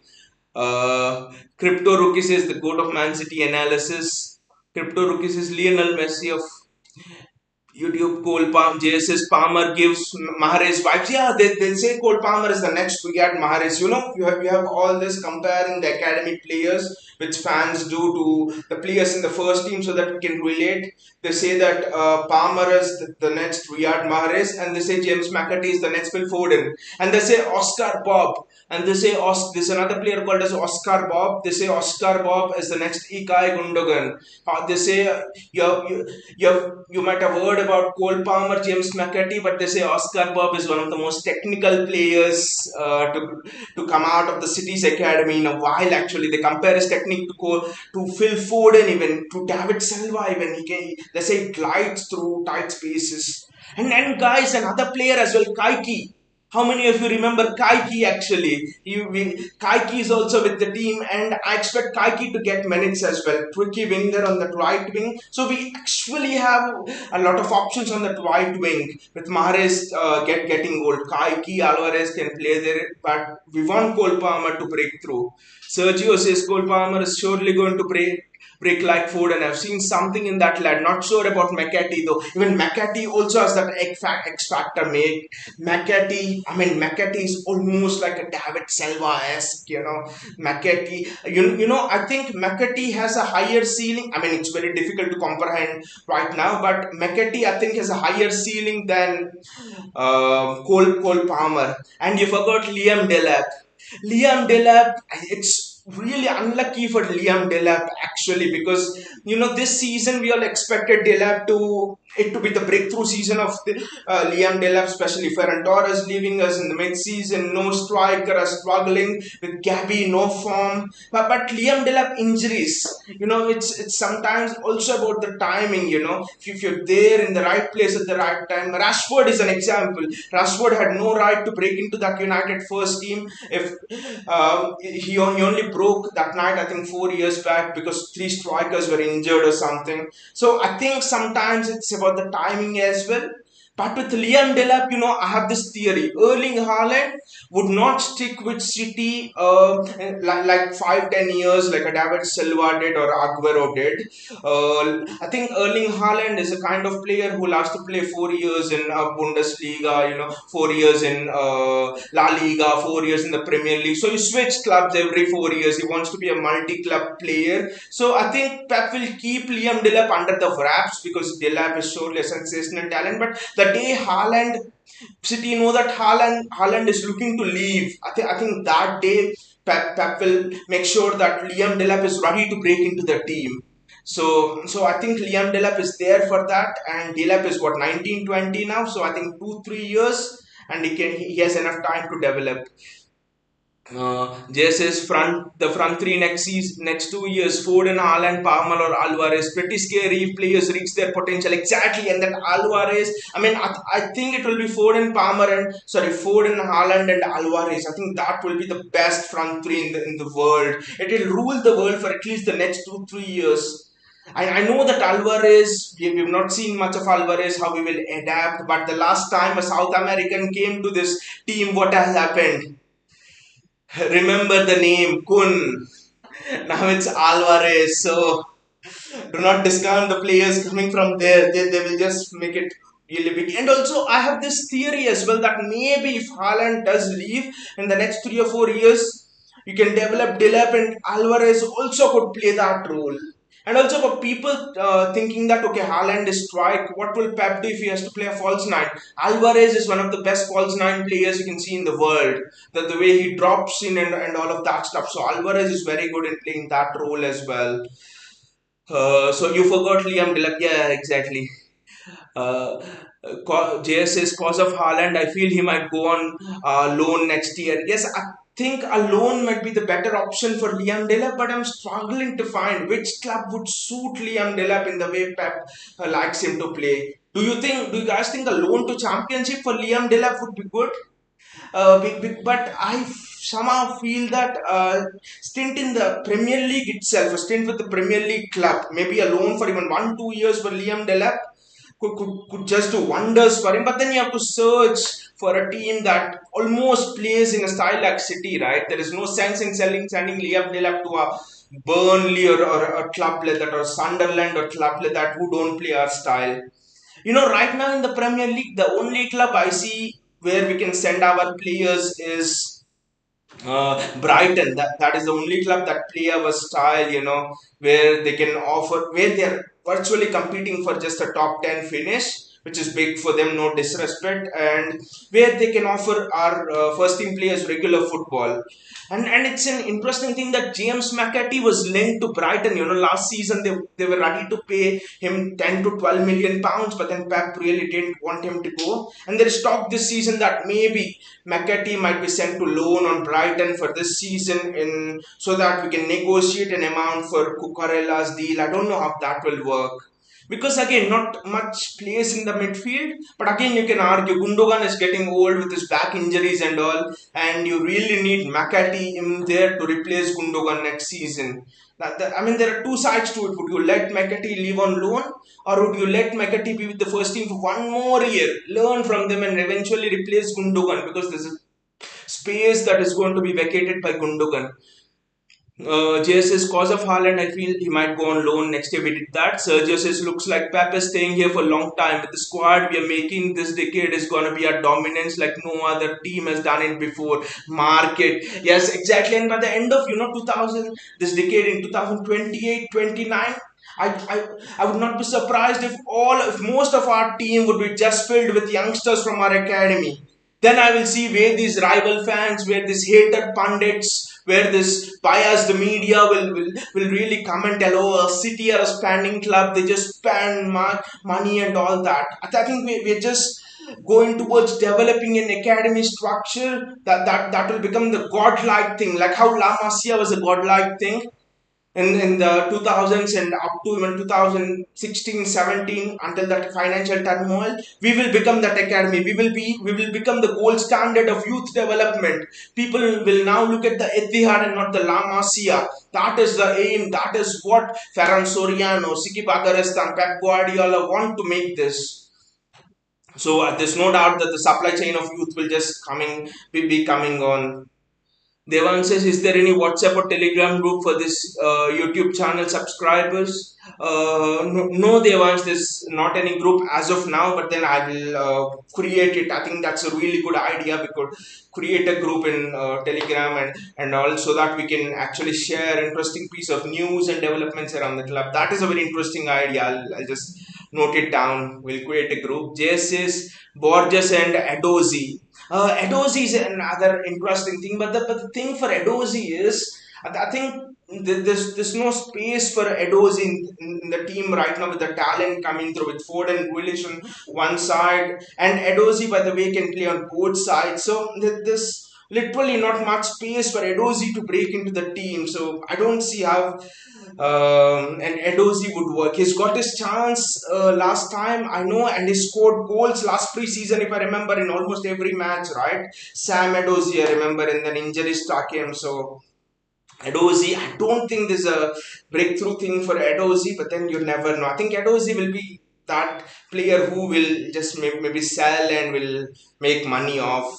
Crypto Rookie says the goat of Man City analysis. Crypto Rookie says Lionel Messi of YouTube. Cole Palmer, JSS Palmer gives Mahrez vibes. Yeah, they say Cole Palmer is the next to get Mahrez. You have all this comparing the academy players, which fans do to the players in the first team so that we can relate. They say that Palmer is the next Riyad Mahrez, and they say James McAtee is the next Phil Foden, and they say Oscar Bob, and they say there's another player called as Oscar Bob. They say Oscar Bob is the next Ikai Gundogan. They say you might have heard about Cole Palmer, James McAtee, but they say Oscar Bob is one of the most technical players to come out of the City's academy in a while. Actually, they compare his technique to Phil Foden, even to David Silva. Even they say he glides through tight spaces. And then, guys, another player as well, Kaiki. How many of you remember Kaiki actually? Kaiki is also with the team, and I expect Kaiki to get minutes as well. Tricky winger on that right wing. So we actually have a lot of options on that right wing with Mahrez getting goal. Kaiki, Alvarez can play there, but we want Cole Palmer to break through. Sergio says Cole Palmer is surely going to break like Foden. I've seen something in that lad. Not sure about McAtee though. Even McAtee also has that X factor, mate. McAtee is almost like a David Silva-esque, McAtee. I think McAtee has a higher ceiling. I mean, it's very difficult to comprehend right now, but McAtee, I think, has a higher ceiling than Cole Palmer. And you forgot Liam Delap. Liam Delap, it's really unlucky for Liam Delap actually, because this season we all expected Delap to be the breakthrough season of Liam Delap, especially Ferran Torres leaving us in the mid-season, no striker, struggling with Gabby, no form, but Liam Delap injuries, it's sometimes also about the timing, if you're there in the right place at the right time. Rashford is an example. Rashford had no right to break into that United first team. If he only broke that night, I think 4 years back, because three strikers were injured or something. So I think sometimes it's about the timing as well. But with Liam Delap, I have this theory. Erling Haaland would not stick with City like 5-10 years like a David Silva did or Aguero did. I think Erling Haaland is a kind of player who loves to play 4 years in Bundesliga, 4 years in La Liga, 4 years in the Premier League. So he switched clubs every 4 years. He wants to be a multi-club player. So I think Pep will keep Liam Delap under the wraps because Delap is surely a sensational talent. But the day City know that Haaland is looking to leave, I think that day Pep will make sure that Liam Delap is ready to break into the team. So I think Liam Delap is there for that, and Delap is what, 19-20 now. So I think 2-3 years, and he has enough time to develop. JSS the front three next 2 years, Foden, Haaland, Palmer or Alvarez. Pretty scary if players reach their potential. Exactly, and then Alvarez. I mean, I think it will be Foden, Haaland, and Alvarez. I think that will be the best front three in the world. It will rule the world for at least the next 2-3 years. I know that Alvarez, we've not seen much of Alvarez, how he will adapt, but the last time a South American came to this team, what has happened? Remember the name Kun. Now it's Alvarez. So Do not discount the players coming from there. They will just make it really big. And also, I have this theory as well that maybe if Haaland does leave in the next 3 or 4 years, you can develop Dilap and Alvarez also could play that role. And also for people thinking that okay, Haaland is strike, what will Pep do if he has to play a false nine? Alvarez is one of the best false nine players you can see in the world. The way he drops in and all of that stuff. So Alvarez is very good in playing that role as well. So you forgot Liam Delap. Yeah, exactly. Uh, JS's cause of Haaland, I feel he might go on loan next year. Yes, I think a loan might be the better option for Liam Delap, but I'm struggling to find which club would suit Liam Delap in the way Pep likes him to play. Do you guys think a loan to Championship for Liam Delap would be good? But I somehow feel that stint in the Premier League itself, a stint with the Premier League club, maybe a loan for even 1 2 years for Liam Delap could just do wonders for him. But then you have to search for a team that almost plays in a style like City, right? There is no sense in sending Liam Delap to a Burnley or a club like that, or Sunderland or club like that who don't play our style. Right now in the Premier League, the only club I see where we can send our players is Brighton. That is the only club that play our style, where they can offer, where they're virtually competing for just a top 10 finish, which is big for them, no disrespect, and where they can offer our first team players regular football. And it's an interesting thing that James McAtee was linked to Brighton. Last season they were ready to pay him 10 to 12 million pounds, but then Pep really didn't want him to go. And there is talk this season that maybe McAtee might be sent to loan on Brighton for this season in so that we can negotiate an amount for Cucurella's deal. I don't know how that will work. Because again, not much place in the midfield, but again, you can argue Gundogan is getting old with his back injuries and all, and you really need McAtee in there to replace Gundogan next season. I mean, there are two sides to it. Would you let McAtee leave on loan, or would you let McAtee be with the first team for one more year, learn from them, and eventually replace Gundogan? Because there's a space that is going to be vacated by Gundogan. JS's cause of Haaland, I feel he might go on loan next year. We did that. Sergio says looks like Pep is staying here for a long time. With the squad we are making this decade is going to be a dominance like no other team has done it before. Market, yes, exactly. And by the end of 2000, this decade in 2028, 29. I would not be surprised if most of our team would be just filled with youngsters from our academy. Then I will see where these rival fans, where these hater pundits, where this biased media will really come and tell, oh, a city or a standing club, they just spend money and all that. I think we're just going towards developing an academy structure that will become the godlike thing, like how La Masia was a godlike thing in the 2000s and up to even 2016 17 until that financial turmoil. We will become that academy. We will become the gold standard of youth development. People will now look at the Etihad and not the La Masia. That is the aim. That is what Ferran Soriano, Siki Bakarestan, Pep Guardiola want to make this. So there's no doubt that the supply chain of youth will just be coming on. Devan says, is there any WhatsApp or Telegram group for this YouTube channel subscribers? No, Devans, there's not any group as of now, but then I will create it. I think that's a really good idea. We could create a group in Telegram and all so that we can actually share interesting piece of news and developments around the club. That is a very interesting idea. I'll just note it down. We'll create a group. Jay says, Borges and Adozi. Edozi is another interesting thing, but the thing for Edozi is, I think there's no space for Edozi in the team right now with the talent coming through with Ford and Grealish on one side, and Edozi, by the way, can play on both sides. So there's literally not much space for Edozi to break into the team. So I don't see how and Edozi would work. He's got his chance last time, I know, and he scored goals last pre-season, if I remember, in almost every match, right? Sam Edozi, I remember, and then injury struck him. So Edozi, I don't think there's a breakthrough thing for Edozi, but then you never know. I think Edozi will be that player who will just maybe sell and will make money off.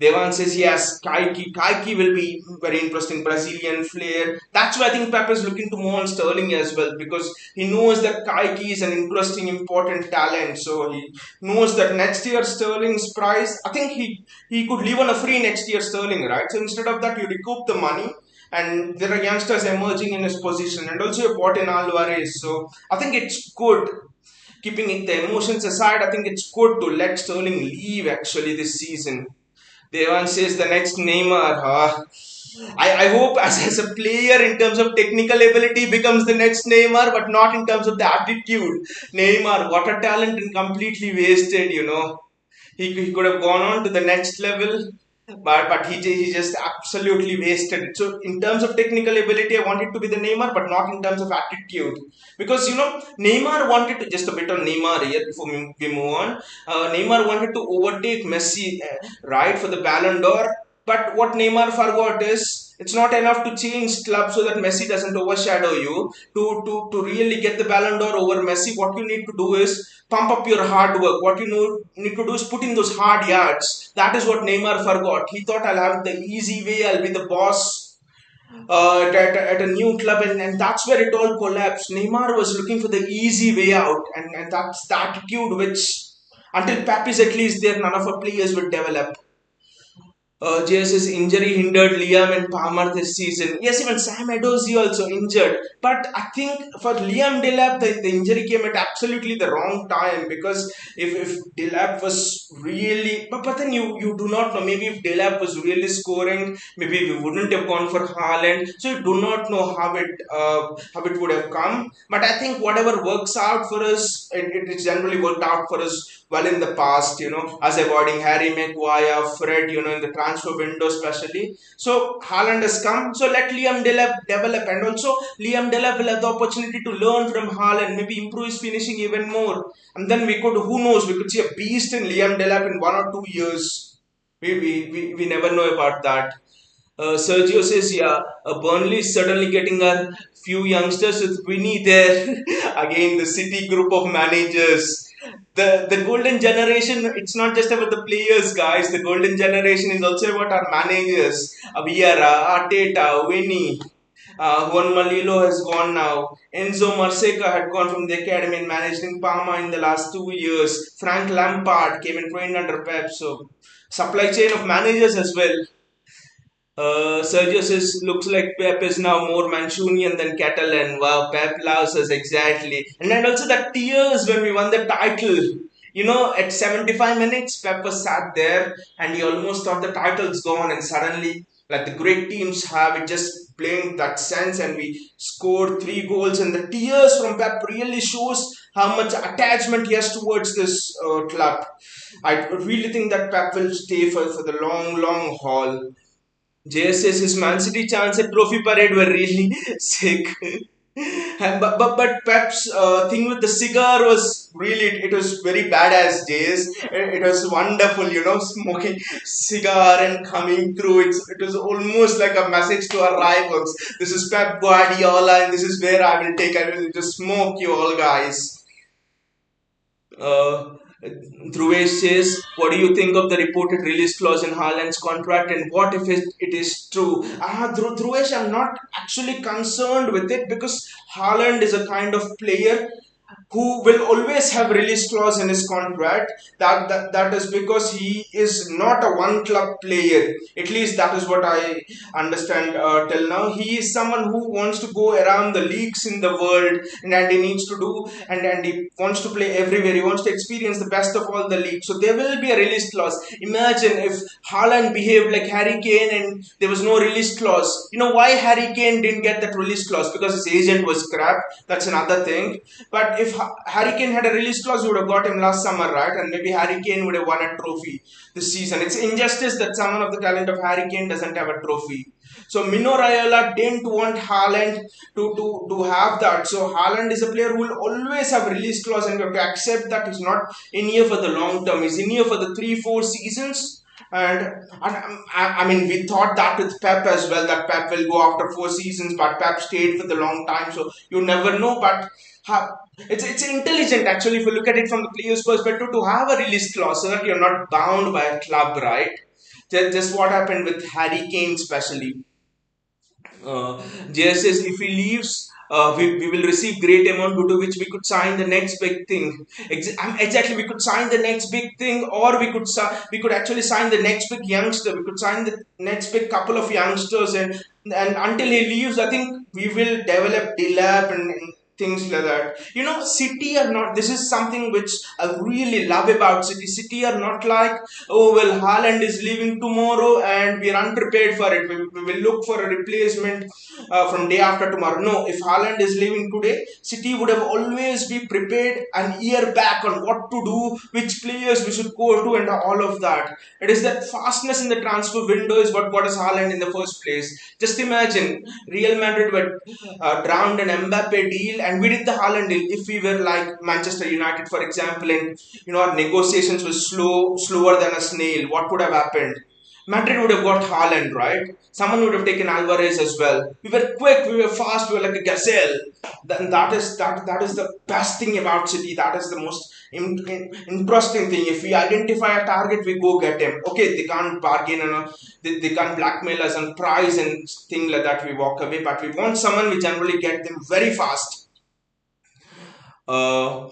Devan says yes, Kaiki. Kaiki will be very interesting Brazilian flair. That's why I think Pep is looking to move on Sterling as well because he knows that Kaiki is an interesting, important talent. So he knows that next year Sterling's price, I think he could leave on a free next year Sterling, right? So instead of that, you recoup the money. And there are youngsters emerging in his position, and also you bought in Alvarez. So I think it's good. Keeping the emotions aside, I think it's good to let Sterling leave actually this season. Devan says the next Neymar. I hope as a player in terms of technical ability becomes the next Neymar, but not in terms of the attitude. Neymar, what a talent and completely wasted. He could have gone on to the next level, but he just absolutely wasted it. So in terms of technical ability, I want it to be the Neymar, but not in terms of attitude. Because Neymar wanted to just a bit on Neymar here before we move on. Neymar wanted to overtake Messi, right, for the Ballon d'Or. But what Neymar forgot is it's not enough to change club so that Messi doesn't overshadow you. To really get the Ballon d'Or over Messi, what you need to do is pump up your hard work. What you need to do is put in those hard yards. That is what Neymar forgot. He thought I'll have the easy way, I'll be the boss at a new club, and that's where it all collapsed. Neymar was looking for the easy way out, and that's the attitude which, until Pep is at least there, none of our players will develop. JS's injury hindered Liam and Palmer this season. Yes, even Sam Edozie also injured. But I think for Liam Delap, the injury came at absolutely the wrong time because if Delap was really. But then you do not know. Maybe if Delap was really scoring, maybe we wouldn't have gone for Haaland. So you do not know how it would have come. But I think whatever works out for us, it generally worked out for us well in the past, as avoiding Harry Maguire, Fred, in the transfer window especially. So Haaland has come. So let Liam Delap develop, and also Liam Delap will have the opportunity to learn from Haaland, maybe improve his finishing even more. And then who knows, we could see a beast in Liam Delap in 1 or 2 years. We never know about that. Sergio says, yeah, Burnley is suddenly getting a few youngsters with Winnie there. Again, the City group of managers. The golden generation, it's not just about the players, guys. The golden generation is also about our managers. Vieira, Arteta, Winnie. Juan Malilo has gone now. Enzo Marseca had gone from the academy and managed in Parma in the last 2 years. Frank Lampard came and trained under Pep. So, supply chain of managers as well. Sergio says, looks like Pep is now more Mancunian than Catalan. Wow, Pep loves us exactly. And then also the tears when we won the title. At 75 minutes, Pep was sat there and he almost thought the title's gone. And suddenly, like the great teams have, it just playing that sense. And we scored 3 goals. And the tears from Pep really shows how much attachment he has towards this club. I really think that Pep will stay for the long, long haul. JS says his Man City chance at Trophy Parade were really sick. But Pep's thing with the cigar was really, it was very bad as JS. It was wonderful, smoking cigar and coming through. It was almost like a message to our rivals. This is Pep Guardiola and this is where I will take. I will just smoke you all guys. Uh, Dhruvesh says, what do you think of the reported release clause in Haaland's contract and what if it is true? Dhruvesh, I'm not actually concerned with it because Haaland is a kind of player who will always have release clause in his contract. That is because he is not a one club player. At least that is what I understand till now. He is someone who wants to go around the leagues in the world, and he needs to do, and he wants to play everywhere. He wants to experience the best of all the leagues. So there will be a release clause. Imagine if Haaland behaved like Harry Kane and there was no release clause. You know why Harry Kane didn't get that release clause? Because his agent was crap. That's another thing. But if Harry Kane had a release clause, we would have got him last summer, right? And maybe Harry Kane would have won a trophy this season. It's injustice that someone of the talent of Harry Kane doesn't have a trophy. So Mino Raiola didn't want Haaland to have that. So Haaland is a player who will always have release clause, and we have to accept that he's not in here for the long term. He's in here for the 3-4 seasons. I mean, we thought that with Pep as well, that Pep will go after 4 seasons, but Pep stayed for the long time, so you never know. But it's intelligent actually if you look at it from the player's perspective to have a release clause so that you're not bound by a club, right? Just what happened with Harry Kane, especially. Jay says if he leaves, we will receive great amount due to which we could sign the next big thing. Exactly, we could sign the next big thing, or we could actually sign the next big youngster. We could sign the next big couple of youngsters, and until he leaves, I think we will develop Delap and things like that. City are not. This is something which I really love about City. City are not like, oh well, Haaland is leaving tomorrow and we are unprepared for it. We will look for a replacement from day after tomorrow. No, if Haaland is leaving today, City would have always be prepared an year back on what to do, which players we should go to, and all of that. It is that fastness in the transfer window is what got us Haaland in the first place. Just imagine Real Madrid were drowned an Mbappe deal, and we did the Haaland deal. If we were like Manchester United, for example, and our negotiations were slower than a snail, what would have happened? Madrid would have got Haaland, right? Someone would have taken Alvarez as well. We were quick, we were fast, we were like a gazelle. That is the best thing about City. That is the most interesting thing. If we identify a target, we go get him. Okay, they can't bargain and they can't blackmail us on price and thing like that. We walk away, but we want someone. We generally get them very fast. Uh,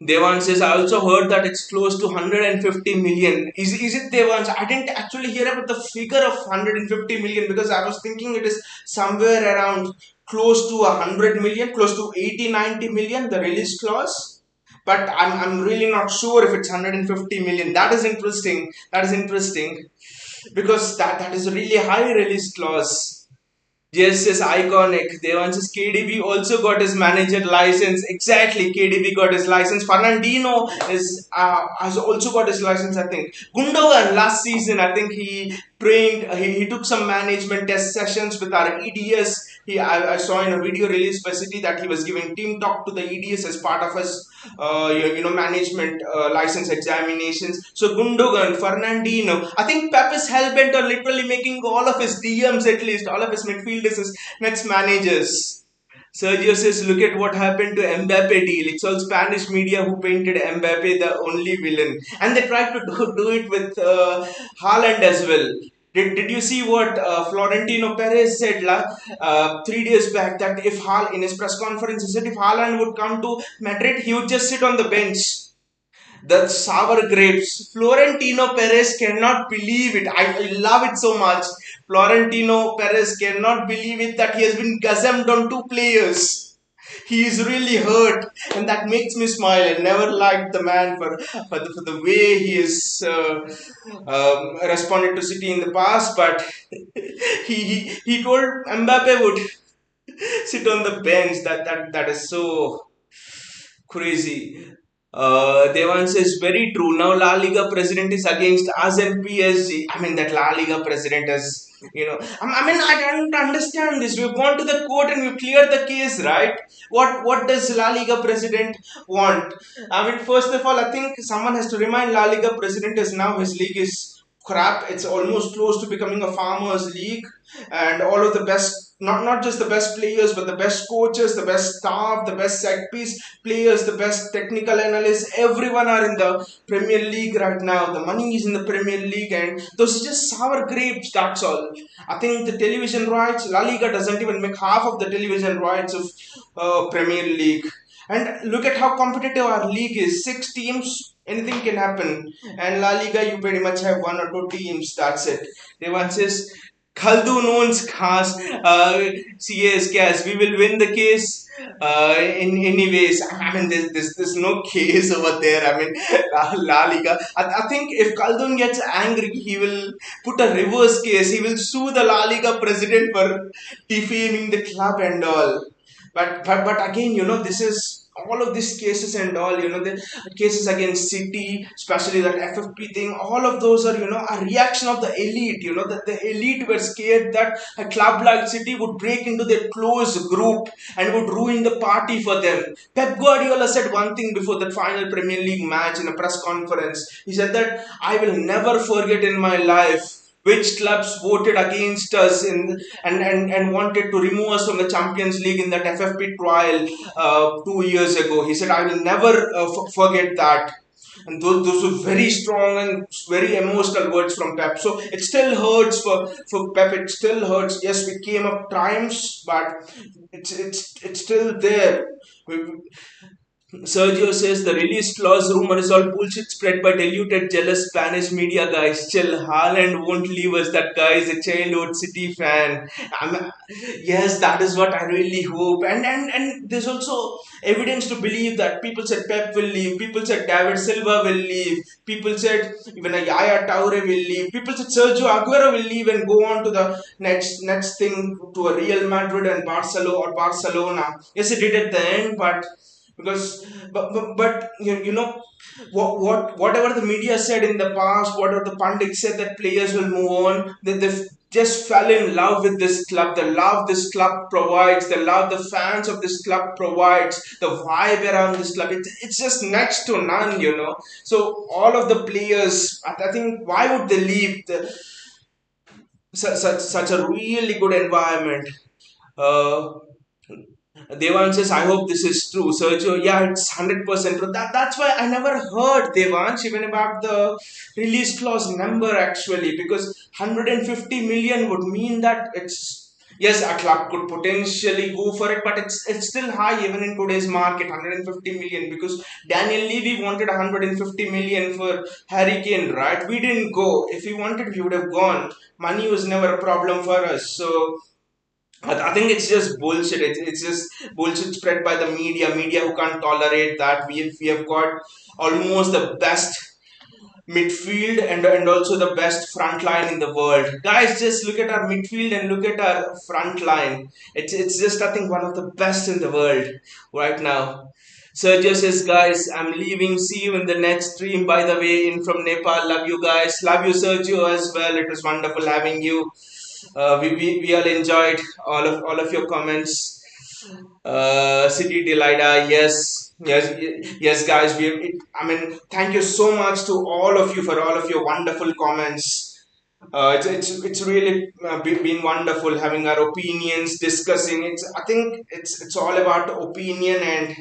Devan says, I also heard that it's close to 150 million. Is it Devan? I didn't actually hear about the figure of 150 million because I was thinking it is somewhere around close to 100 million, close to 80, 90 million, the release clause. But I'm really not sure if it's 150 million. That is interesting. That is interesting because that is a really high release clause. Yes, is iconic. Devansh's KDB also got his manager license. Exactly, KDB got his license. Fernandino has also got his license. I think Gundogan last season, I think he trained. He took some management test sessions with our EDS. I saw in a video released by City that he was giving team talk to the EDS as part of his management license examinations. So Gundogan, Fernandino, I think Pep is hellbent on literally making all of his DMs, at least all of his midfielders as next managers. Sergio says, look at what happened to Mbappe deal. It's all Spanish media who painted Mbappe the only villain. And they tried to do it with Haaland as well. Did you see what Florentino Perez said 3 days back, that if in his press conference he said if Haaland would come to Madrid, he would just sit on the bench. The sour grapes. Florentino Perez cannot believe it. I love it so much. Florentino Perez cannot believe it that he has been gazumed on two players. He is really hurt, and that makes me smile. I never liked the man for the way he has responded to City in the past, but he told Mbappe would sit on the bench. That is so crazy. Devan says very true. Now La Liga president is against us and PSG. I mean that La Liga president is, I mean I don't understand this. We've gone to the court and we've cleared the case, right? What does La Liga president want? I mean, first of all, I think someone has to remind La Liga president is now his league is crap. It's almost close to becoming a farmers league, and all of the best, not just the best players, but the best coaches, the best staff, the best set piece players, the best technical analysts, everyone are in the Premier League right now. The money is in the Premier League, and those are just sour grapes. That's all. I think the television rights, La Liga doesn't even make half of the television rights of Premier League. And look at how competitive our league is. 6 teams, anything can happen. And La Liga, you pretty much have one or two teams. That's it. Devan says, Khaldoon owns cars, CS gas. We will win the case in anyways. I mean, there's no case over there. I mean, La Liga. I think if Khaldoon gets angry, he will put a reverse case. He will sue the La Liga president for defaming the club and all. But again, this is all of these cases and all, the cases against City, especially that FFP thing, all of those are, a reaction of the elite. That the elite were scared that a club like City would break into their close group and would ruin the party for them. Pep Guardiola said one thing before that final Premier League match in a press conference. He said that I will never forget in my life which clubs voted against us and wanted to remove us from the Champions League in that FFP trial 2 years ago. He said, I will never forget that. and those were very strong and very emotional words from Pep. So it still hurts for Pep. It still hurts. Yes, we came up times, but it's still there. Sergio says the release clause rumor is all bullshit spread by diluted, jealous Spanish media guys. Chill, Haaland won't leave us. That guy is a childhood City fan. Yes, that is what I really hope. And there's also evidence to believe that people said Pep will leave. People said David Silva will leave. People said even a Yaya Toure will leave. People said Sergio Aguero will leave and go on to the next thing to a Real Madrid and Barcelona. Yes, it did at the end, because but you know whatever the media said in the past, whatever the pundits said that players will move on, they just fell in love with this club. The love this club provides, the love the fans of this club provides, the vibe around this club, it's just next to none, so all of the players, I think, why would they leave such a really good environment? uh, Devan says, I hope this is true. Sergio, yeah, it's 100% true. That's why I never heard Devansh even about the release clause number actually, because 150 million would mean that it's, yes, a club could potentially go for it, but it's still high even in today's market, 150 million, because Daniel Levy wanted 150 million for Harry Kane, right? We didn't go. If we wanted, we would have gone. Money was never a problem for us. So I think it's just bullshit. It's just bullshit spread by the media who can't tolerate that. We have got almost the best midfield and also the best front line in the world. Guys, just look at our midfield and look at our front line. It's just, I think, one of the best in the world right now. Sergio says, guys, I'm leaving. See you in the next stream. By the way, in from Nepal. Love you guys. Love you, Sergio, as well. It was wonderful having you. We all enjoyed all of your comments. City Delida, yes, guys. I mean, thank you so much to all of you for all of your wonderful comments. It's really been wonderful having our opinions, discussing. I think it's all about opinion and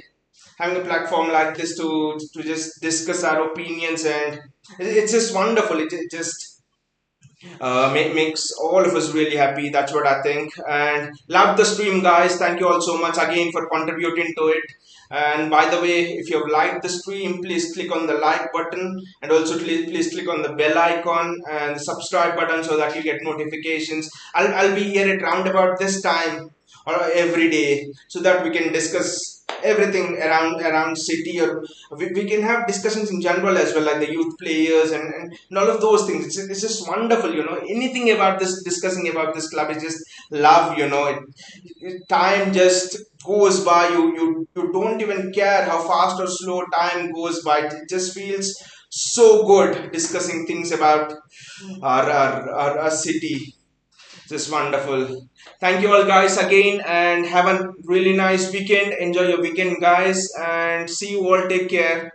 having a platform like this to just discuss our opinions, and it's just wonderful. It just makes all of us really happy. That's what I think. And love the stream, guys. Thank you all so much again for contributing to it. And by the way, if you've liked the stream, please click on the like button, and also please click on the bell icon and the subscribe button so that you get notifications. I'll be here at round about this time or every day, so that we can discuss everything around city, or we can have discussions in general as well, like the youth players and all of those things. It's just wonderful, anything about this, discussing about this club is just love. Time just goes by. You don't even care how fast or slow time goes by. It just feels so good discussing things about our city. Just wonderful. Thank you all, guys, again, and have a really nice weekend. Enjoy your weekend, guys, and see you all. Take care.